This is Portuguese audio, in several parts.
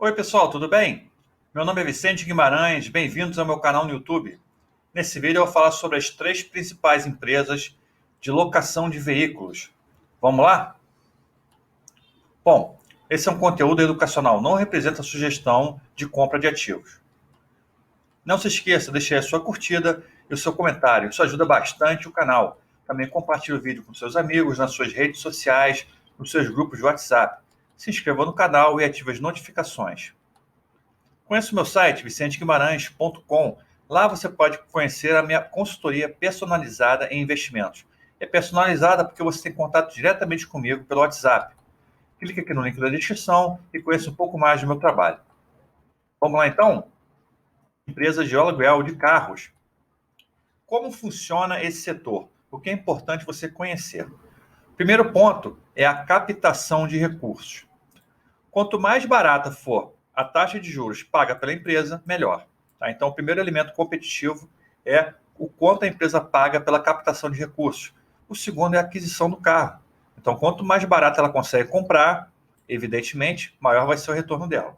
Oi, pessoal, tudo bem? Meu nome é Vicente Guimarães, bem-vindos ao meu canal no YouTube. Nesse vídeo eu vou falar sobre as três principais empresas de locação de veículos. Vamos lá? Bom, esse é um conteúdo educacional, não representa sugestão de compra de ativos. Não se esqueça de deixar a sua curtida e o seu comentário, isso ajuda bastante o canal. Também compartilhe o vídeo com seus amigos, nas suas redes sociais, nos seus grupos de WhatsApp. Se inscreva no canal e ative as notificações. Conheça o meu site, vicenteguimarães.com. Lá você pode conhecer a minha consultoria personalizada em investimentos. É personalizada porque você tem contato diretamente comigo pelo WhatsApp. Clique aqui no link da descrição e conheça um pouco mais do meu trabalho. Vamos lá então? Empresas de aluguel de carros. Como funciona esse setor? O que é importante você conhecer? Primeiro ponto é a captação de recursos. Quanto mais barata for a taxa de juros paga pela empresa, melhor. Tá? Então, o primeiro elemento competitivo é o quanto a empresa paga pela captação de recursos. O segundo é a aquisição do carro. Então, quanto mais barato ela consegue comprar, evidentemente, maior vai ser o retorno dela.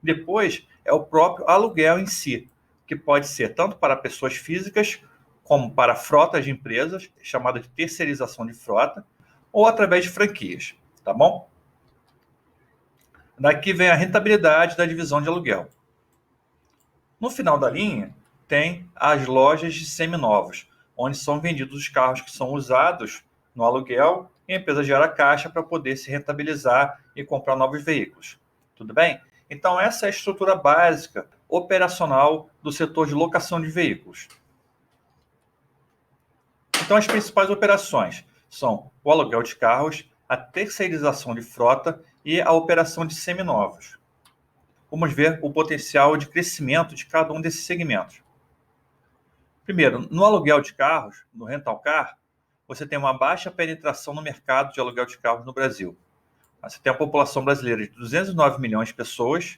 Depois é o próprio aluguel em si, que pode ser tanto para pessoas físicas, como para frotas de empresas, chamada de terceirização de frota, ou através de franquias. Tá bom? Daqui vem a rentabilidade da divisão de aluguel. No final da linha, tem as lojas de seminovos, onde são vendidos os carros que são usados no aluguel e a empresa gera caixa para poder se rentabilizar e comprar novos veículos. Tudo bem? Então, essa é a estrutura básica operacional do setor de locação de veículos. Então, as principais operações são o aluguel de carros, a terceirização de frota e a operação de seminovos. Vamos ver o potencial de crescimento de cada um desses segmentos. Primeiro, no aluguel de carros, no rental car, você tem uma baixa penetração no mercado de aluguel de carros no Brasil. Você tem a população brasileira de 209 milhões de pessoas,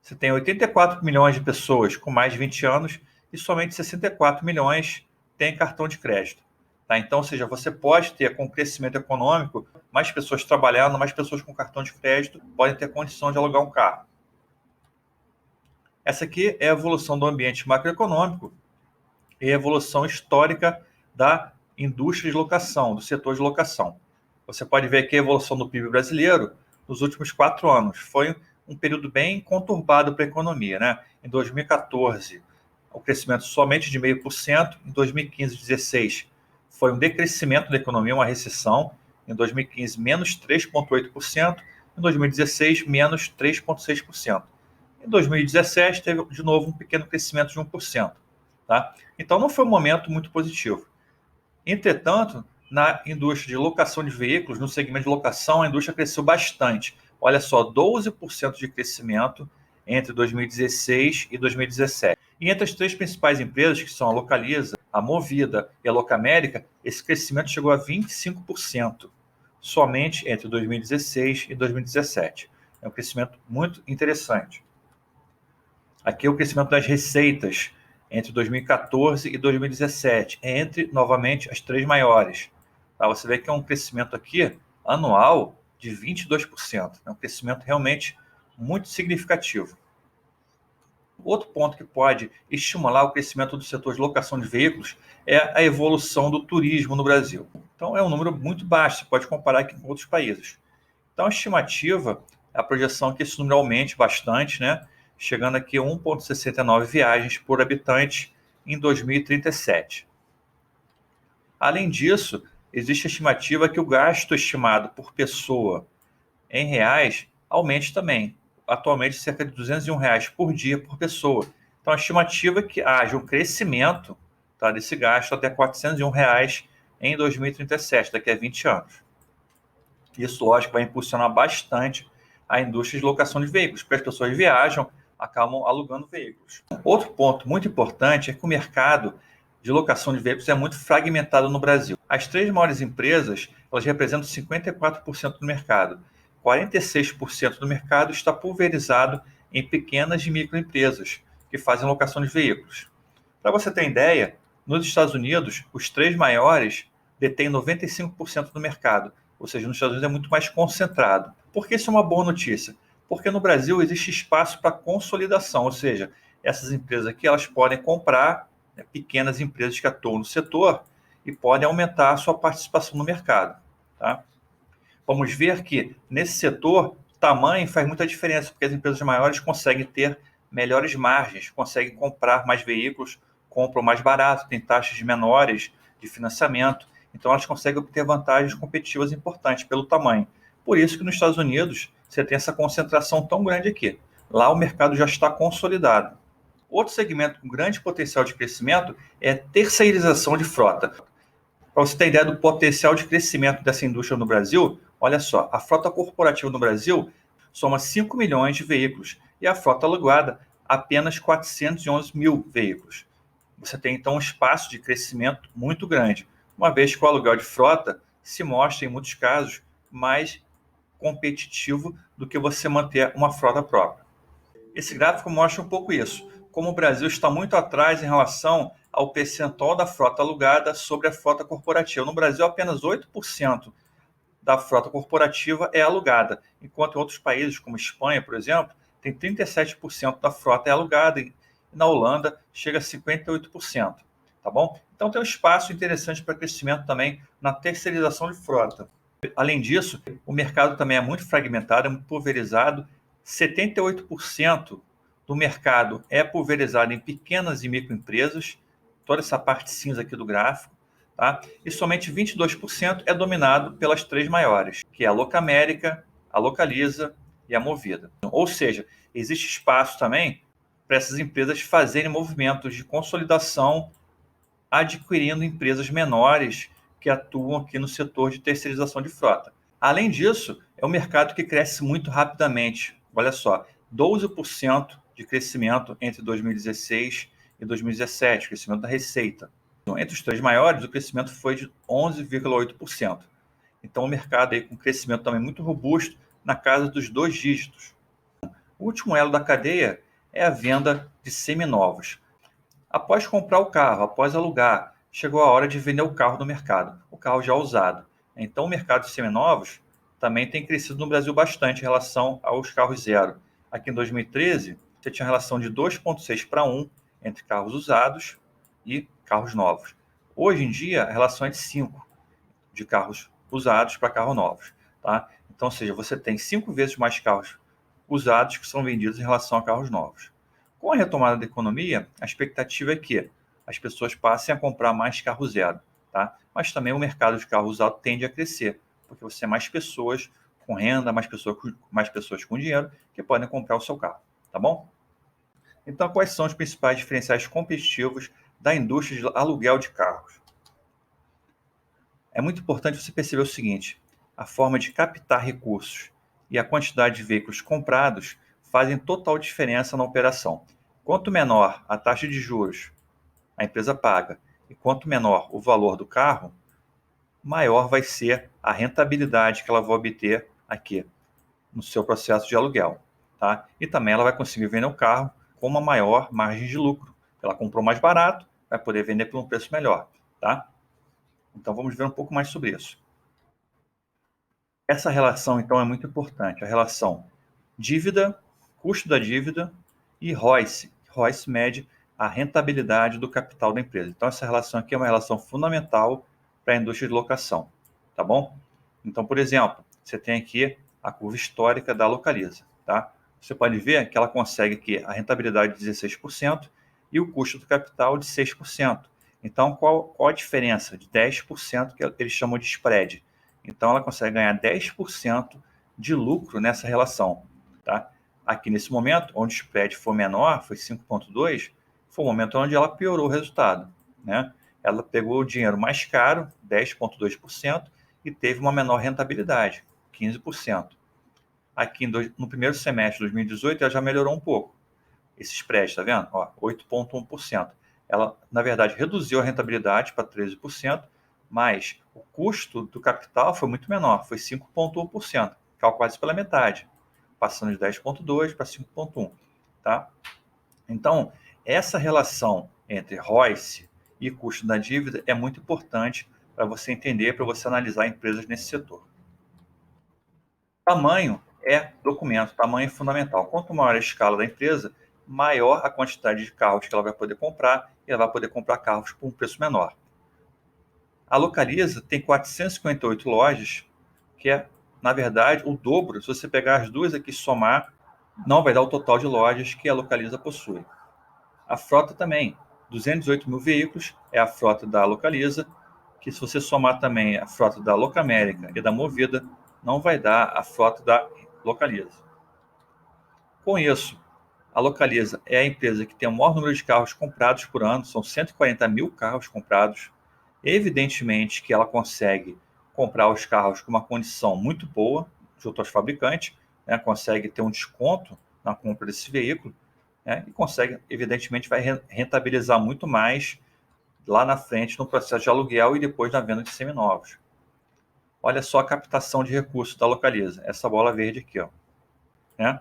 você tem 84 milhões de pessoas com mais de 20 anos e somente 64 milhões têm cartão de crédito. Tá? Então, ou seja, você pode ter, com o crescimento econômico, mais pessoas trabalhando, mais pessoas com cartão de crédito podem ter condição de alugar um carro. Essa aqui é a evolução do ambiente macroeconômico e a evolução histórica da indústria de locação, do setor de locação. Você pode ver aqui a evolução do PIB brasileiro nos últimos 4 anos. Foi um período bem conturbado para a economia, né? Em 2014, o crescimento somente de 0,5%. Em 2015 e 2016, foi um decrescimento da economia, uma recessão. Em 2015, menos 3,8%. Em 2016, menos 3,6%. Em 2017, teve de novo um pequeno crescimento de 1%. Tá? Então, não foi um momento muito positivo. Entretanto, na indústria de locação de veículos, no segmento de locação, a indústria cresceu bastante. Olha só, 12% de crescimento entre 2016 e 2017. E entre as três principais empresas, que são a Localiza, a Movida e a Locamérica, esse crescimento chegou a 25%, somente entre 2016 e 2017. É um crescimento muito interessante. Aqui é o crescimento das receitas entre 2014 e 2017, entre, novamente, as três maiores. Tá? Você vê que é um crescimento aqui anual de 22%. É um crescimento realmente muito significativo. Outro ponto que pode estimular o crescimento do setor de locação de veículos é a evolução do turismo no Brasil. Então, é um número muito baixo, você pode comparar aqui com outros países. Então, a estimativa, a projeção é que esse número aumente bastante, né? Chegando aqui a 1,69 viagens por habitante em 2037. Além disso, existe a estimativa que o gasto estimado por pessoa em reais aumente também. Atualmente, cerca de R$ 201 por dia por pessoa. Então, a estimativa é que haja um crescimento, tá, desse gasto até R$ 401 em 2037, daqui a 20 anos. Isso, lógico, vai impulsionar bastante a indústria de locação de veículos, porque as pessoas viajam, acabam alugando veículos. Outro ponto muito importante é que o mercado de locação de veículos é muito fragmentado no Brasil. As três maiores empresas, elas representam 54% do mercado. 46% do mercado está pulverizado em pequenas e microempresas que fazem locação de veículos. Para você ter ideia, nos Estados Unidos, os três maiores detêm 95% do mercado, ou seja, nos Estados Unidos é muito mais concentrado. Por que isso é uma boa notícia? Porque no Brasil existe espaço para consolidação, ou seja, essas empresas aqui elas podem comprar, né, pequenas empresas que atuam no setor e podem aumentar a sua participação no mercado. Tá? Vamos ver que nesse setor, tamanho faz muita diferença, porque as empresas maiores conseguem ter melhores margens, conseguem comprar mais veículos, compram mais barato, têm taxas menores de financiamento, então elas conseguem obter vantagens competitivas importantes pelo tamanho. Por isso que nos Estados Unidos você tem essa concentração tão grande aqui. Lá o mercado já está consolidado. Outro segmento com grande potencial de crescimento é terceirização de frota. Para você ter ideia do potencial de crescimento dessa indústria no Brasil, olha só, a frota corporativa no Brasil soma 5 milhões de veículos e a frota alugada apenas 411 mil veículos. Você tem então um espaço de crescimento muito grande, uma vez que o aluguel de frota se mostra, em muitos casos, mais competitivo do que você manter uma frota própria. Esse gráfico mostra um pouco isso, como o Brasil está muito atrás em relação ao percentual da frota alugada sobre a frota corporativa. No Brasil, apenas 8% da frota corporativa é alugada, enquanto em outros países, como Espanha, por exemplo, tem 37% da frota é alugada e na Holanda chega a 58%. Tá bom? Então tem um espaço interessante para crescimento também na terceirização de frota. Além disso, o mercado também é muito fragmentado, é muito pulverizado. 78% do mercado é pulverizado em pequenas e microempresas, toda essa parte cinza aqui do gráfico, tá? E somente 22% é dominado pelas três maiores, que é a Locamérica, a Localiza e a Movida. Ou seja, existe espaço também para essas empresas fazerem movimentos de consolidação, adquirindo empresas menores que atuam aqui no setor de terceirização de frota. Além disso, é um mercado que cresce muito rapidamente. Olha só, 12% de crescimento entre 2016 e 2017, crescimento da receita. Entre os três maiores, o crescimento foi de 11,8%. Então, o mercado aí com crescimento também muito robusto, na casa dos 2 dígitos. O último elo da cadeia é a venda de seminovos. Após comprar o carro, após alugar, chegou a hora de vender o carro no mercado, o carro já usado. Então, o mercado de seminovos também tem crescido no Brasil bastante em relação aos carros zero. Aqui em 2013, você tinha relação de 2,6 para 1 entre carros usados e carros novos. Hoje em dia, a relação é de 5 de carros usados para carros novos. Tá? Então, ou seja, você tem 5 vezes mais carros usados que são vendidos em relação a carros novos. Com a retomada da economia, a expectativa é que as pessoas passem a comprar mais carro zero, tá? Mas também o mercado de carro usado tende a crescer, porque você tem mais pessoas com renda, mais pessoas com dinheiro que podem comprar o seu carro, tá bom? Então, quais são os principais diferenciais competitivos da indústria de aluguel de carros? É muito importante você perceber o seguinte: a forma de captar recursos e a quantidade de veículos comprados fazem total diferença na operação. Quanto menor a taxa de juros a empresa paga e quanto menor o valor do carro, maior vai ser a rentabilidade que ela vai obter aqui no seu processo de aluguel. Tá? E também ela vai conseguir vender o carro com uma maior margem de lucro. Ela comprou mais barato, vai poder vender por um preço melhor. Tá? Então vamos ver um pouco mais sobre isso. Essa relação, então, é muito importante. A relação dívida, custo da dívida e ROIC. ROIC mede a rentabilidade do capital da empresa. Então, essa relação aqui é uma relação fundamental para a indústria de locação. Tá bom? Então, por exemplo, você tem aqui a curva histórica da Localiza. Tá? Você pode ver que ela consegue aqui a rentabilidade de 16% e o custo do capital de 6%. Então, qual a diferença de 10% que eles chamam de spread? Então, ela consegue ganhar 10% de lucro nessa relação. Tá? Aqui nesse momento, onde o spread foi menor, foi 5,2, foi o momento onde ela piorou o resultado. Né? Ela pegou o dinheiro mais caro, 10,2%, e teve uma menor rentabilidade, 15%. Aqui no primeiro semestre de 2018, ela já melhorou um pouco. Esse spread, está vendo? 8,1%. Ela, na verdade, reduziu a rentabilidade para 13%, mas o custo do capital foi muito menor, foi 5,1%, caiu quase pela metade, passando de 10,2% para 5,1%. Tá? Então, essa relação entre ROIC e custo da dívida é muito importante para você entender, para você analisar empresas nesse setor. Tamanho é documento, tamanho é fundamental. Quanto maior a escala da empresa, maior a quantidade de carros que ela vai poder comprar, e ela vai poder comprar carros por um preço menor. A Localiza tem 458 lojas, que é, na verdade, o dobro. Se você pegar as duas aqui e somar, não vai dar o total de lojas que a Localiza possui. A frota também, 218 mil veículos, é a frota da Localiza, que se você somar também a frota da Locamérica e da Movida, não vai dar a frota da Localiza. Com isso, a Localiza é a empresa que tem o maior número de carros comprados por ano, são 140 mil carros comprados. Evidentemente que ela consegue comprar os carros com uma condição muito boa junto aos fabricantes, né? Consegue ter um desconto na compra desse veículo, né? E consegue, evidentemente, vai rentabilizar muito mais lá na frente no processo de aluguel e depois na venda de seminovos. Olha só a captação de recursos da Localiza, essa bola verde aqui, ó, né?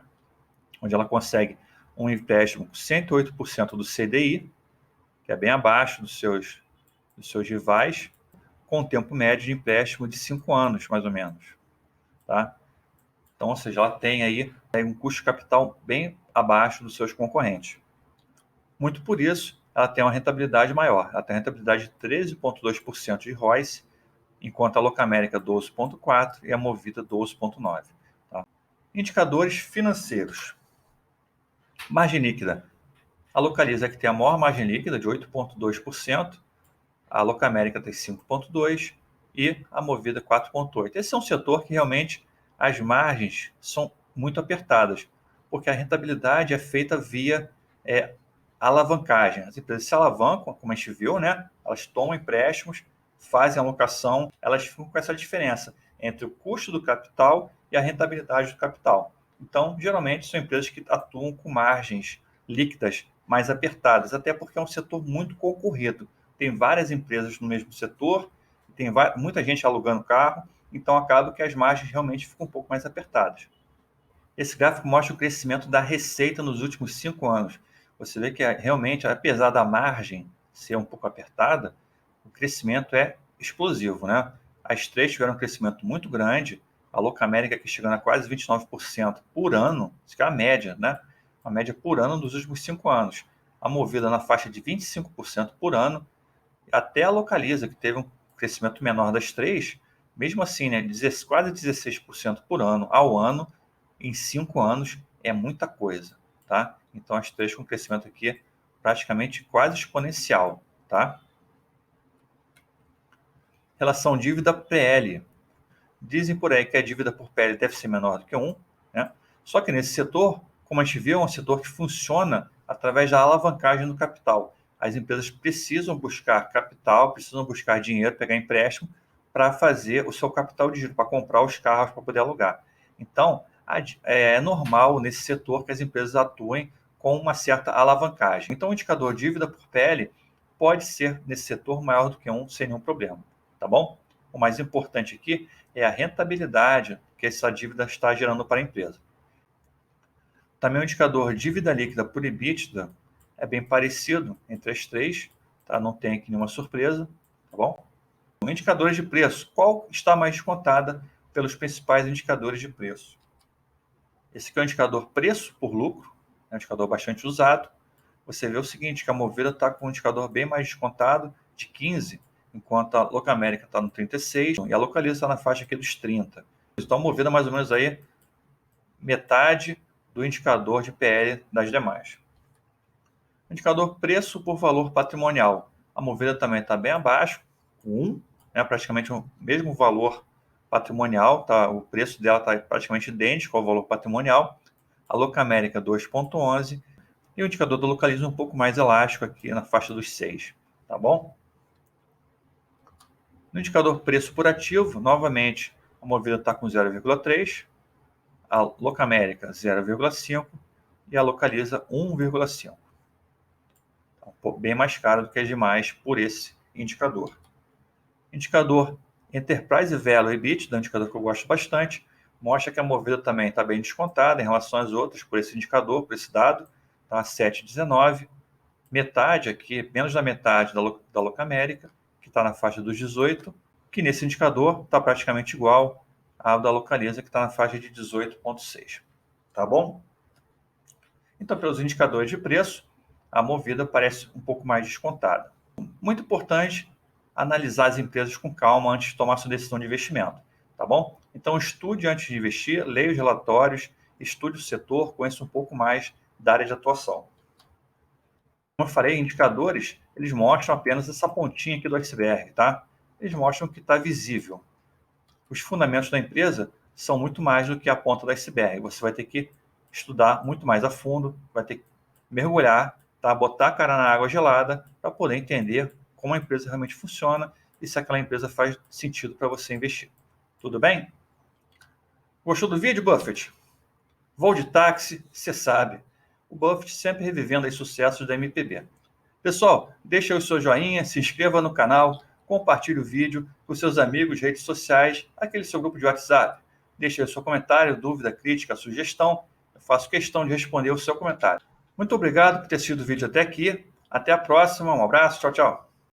Onde ela consegue um empréstimo com 108% do CDI, que é bem abaixo dos seus rivais, com tempo médio de empréstimo de 5 anos, mais ou menos. Tá? Então, ou seja, ela tem aí um custo de capital bem abaixo dos seus concorrentes. Muito por isso, ela tem uma rentabilidade maior. Ela tem uma rentabilidade de 13,2% de ROIC, enquanto a Locamérica 12,4% e a Movida 12,9%. Tá? Indicadores financeiros. Margem líquida. A Localiza que tem a maior margem líquida, de 8,2%, a Locamérica tem 5,2% e a Movida 4,8%. Esse é um setor que realmente as margens são muito apertadas, porque a rentabilidade é feita via alavancagem. As empresas se alavancam, como a gente viu, né? Elas tomam empréstimos, fazem alocação, elas ficam com essa diferença entre o custo do capital e a rentabilidade do capital. Então, geralmente, são empresas que atuam com margens líquidas mais apertadas, até porque é um setor muito concorrido. Tem várias empresas no mesmo setor, tem muita gente alugando carro, então acaba que as margens realmente ficam um pouco mais apertadas. Esse gráfico mostra o crescimento da receita nos últimos 5 anos. Você vê que realmente, apesar da margem ser um pouco apertada, o crescimento é explosivo, né? As três tiveram um crescimento muito grande, a Locamérica aqui chegando a quase 29% por ano, isso que é a média, né? Uma média por ano nos últimos 5 anos. A Movida na faixa de 25% por ano, até a Localiza, que teve um crescimento menor das três, mesmo assim, né, quase 16% por ano ao ano, em 5 anos, é muita coisa, tá? Então, as três com crescimento aqui praticamente quase exponencial, tá? Relação dívida-PL. Dizem por aí que a dívida por PL deve ser menor do que 1, né? Só que nesse setor, como a gente viu, é um setor que funciona através da alavancagem do capital. As empresas precisam buscar capital, precisam buscar dinheiro, pegar empréstimo para fazer o seu capital de giro, para comprar os carros, para poder alugar. Então, é normal nesse setor que as empresas atuem com uma certa alavancagem. Então, o indicador dívida por PL pode ser nesse setor maior do que 1 sem nenhum problema, tá bom? O mais importante aqui é a rentabilidade que essa dívida está gerando para a empresa. Também o indicador dívida líquida por EBITDA é bem parecido entre as três, tá? Não tem aqui nenhuma surpresa, tá bom? Indicadores de preço. Qual está mais descontada pelos principais indicadores de preço? Esse aqui é o indicador preço por lucro, é um indicador bastante usado. Você vê o seguinte, que a Movida está com um indicador bem mais descontado, de 15, enquanto a Locamérica está no 36 e a Localiza está na faixa aqui dos 30. Então, a Movida mais ou menos aí metade do indicador de PL das demais. Indicador preço por valor patrimonial. A Movida também está bem abaixo, com 1, né, praticamente o mesmo valor patrimonial, tá? O preço dela está praticamente idêntico ao valor patrimonial. A Locamérica 2,11 e o indicador da Localiza um pouco mais elástico aqui na faixa dos 6, tá bom? No indicador preço por ativo, novamente, a Movida está com 0,3, a Locamérica 0,5 e a Localiza 1,5. Então, bem mais caro do que as demais por esse indicador. Indicador Enterprise Value EBITDA, um indicador que eu gosto bastante, mostra que a Movida também está bem descontada em relação às outras por esse indicador, por esse dado, está 7,19. Metade aqui, menos da metade da Locamérica, que está na faixa dos 18, que nesse indicador está praticamente igual ao da Localiza, que está na faixa de 18,6. Tá bom? Então, pelos indicadores de preço, a Movida parece um pouco mais descontada. Muito importante analisar as empresas com calma antes de tomar sua decisão de investimento, tá bom? Então, estude antes de investir, leia os relatórios, estude o setor, conheça um pouco mais da área de atuação. Como eu falei, indicadores, eles mostram apenas essa pontinha aqui do iceberg, tá? Eles mostram que está visível. Os fundamentos da empresa são muito mais do que a ponta do iceberg. Você vai ter que estudar muito mais a fundo, vai ter que mergulhar, tá? Botar a cara na água gelada para poder entender como a empresa realmente funciona e se aquela empresa faz sentido para você investir. Tudo bem? Gostou do vídeo, Buffett? Voo de táxi, você sabe. O Buffett sempre revivendo os sucessos da MPB. Pessoal, deixa o seu joinha, se inscreva no canal, compartilhe o vídeo com seus amigos, redes sociais, aquele seu grupo de WhatsApp. Deixe aí o seu comentário, dúvida, crítica, sugestão. Eu faço questão de responder o seu comentário. Muito obrigado por ter assistido o vídeo até aqui. Até a próxima. Um abraço. Tchau, tchau.